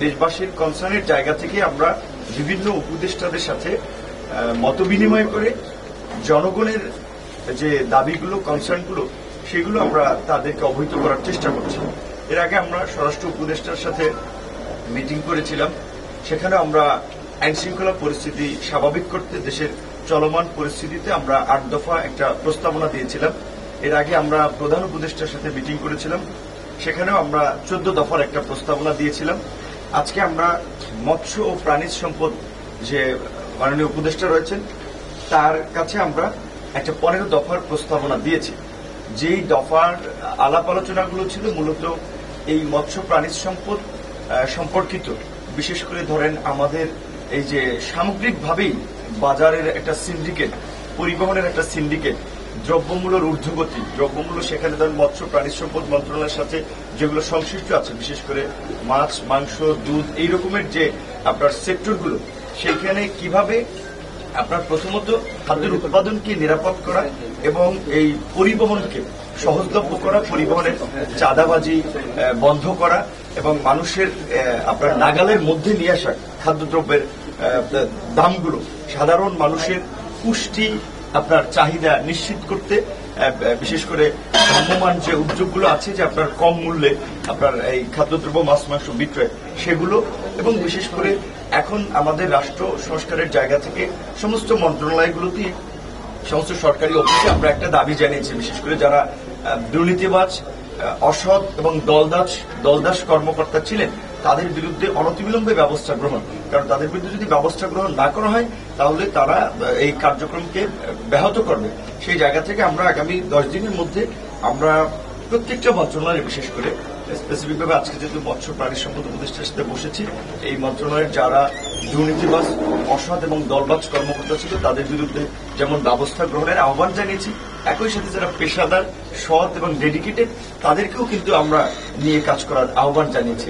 দেশবাসীর কনসার্নের জায়গা থেকে আমরা বিভিন্ন উপদেষ্টাদের সাথে মতবিনিময় করে জনগণের যে দাবিগুলো কনসার্নগুলো সেগুলো আমরা তাদেরকে অবহিত করার চেষ্টা করছি। এর আগে আমরা স্বরাষ্ট্র উপদেষ্টার সাথে মিটিং করেছিলাম। সেখানে আমরা আইন শৃঙ্খলা পরিস্থিতি স্বাভাবিক করতে দেশের চলমান পরিস্থিতিতে আমরা ৮ দফা একটা প্রস্তাবনা দিয়েছিলাম। এর আগে আমরা প্রধান উপদেষ্টার সাথে মিটিং করেছিলাম, সেখানেও আমরা ১৪ দফার একটা প্রস্তাবনা দিয়েছিলাম। আজকে আমরা মৎস্য ও প্রাণীজ সম্পদ যে মাননীয় উপদেষ্টা রয়েছেন তার কাছে আমরা একটা ১৫ দফার প্রস্তাবনা দিয়েছি। যেই দফার আলাপ আলোচনাগুলো ছিল মূলত এই মৎস্য প্রাণীজ সম্পদ সম্পর্কিত, বিশেষ করে ধরেন আমাদের এই যে সামগ্রিকভাবেই বাজারের একটা সিন্ডিকেট, পরিবহনের একটা সিন্ডিকেট, দ্রব্যমূল্যের ঊর্ধ্বগতি, দ্রব্যমূল্য সেখানে ধরেন মৎস্য প্রাণীজ সম্পদ মন্ত্রণালয়ের সাথে যেগুলো সংশ্লিষ্ট আছে, বিশেষ করে মাছ, মাংস, দুধ, এই রকমের যে আপনার সেক্টরগুলো, সেইখানে কিভাবে আপনার প্রথমত খাদ্যের উৎপাদনকে নিরাপদ করা এবং এই পরিবহনকে সহজলভ্য করা, পরিবহনের চাঁদাবাজি বন্ধ করা এবং মানুষের আপনার নাগালের মধ্যে নিয়ে আসা খাদ্যদ্রব্যের দামগুলো সাধারণ মানুষের পুষ্টি আপনার চাহিদা নিশ্চিত করতে, বিশেষ করে ভ্রাম্যমান যে উদ্যোগগুলো আছে যে আপনার কম মূল্যে আপনার এই খাদ্যদ্রব্য মাছ মাংস বিক্রয় সেগুলো, এবং বিশেষ করে এখন আমাদের রাষ্ট্র সংস্কারের জায়গা থেকে সমস্ত মন্ত্রণালয়গুলোতে, সমস্ত সরকারি অফিসে আমরা একটা দাবি জানিয়েছি, বিশেষ করে যারা দুর্নীতিবাজ, অসৎ এবং দলদাস কর্মকর্তা ছিলেন তাদের বিরুদ্ধে অনতিবিলম্বে ব্যবস্থা গ্রহণ। কারণ তাদের বিরুদ্ধে যদি ব্যবস্থা গ্রহণ না করা হয় তাহলে তারা এই কার্যক্রমকে ব্যাহত করবে। সেই জায়গা থেকে আমরা আগামী ১০ দিনের মধ্যে আমরা প্রত্যেকটা মন্ত্রণালয়ে, বিশেষ করে স্পেসিফিকভাবে আজকে যেহেতু মৎস্য প্রাণী সম্পদ উপদেষ্টার সাথে বসেছি, এই মন্ত্রণালয়ের যারা দুর্নীতিবাজ, অসৎ এবং দলবাজ কর্মকর্তা ছিল তাদের বিরুদ্ধে যেমন ব্যবস্থা গ্রহণের আহ্বান জানিয়েছি, একই সাথে যারা পেশাদার, সৎ এবং ডেডিকেটেড তাদেরকেও কিন্তু আমরা নিয়ে কাজ করার আহ্বান জানিয়েছি।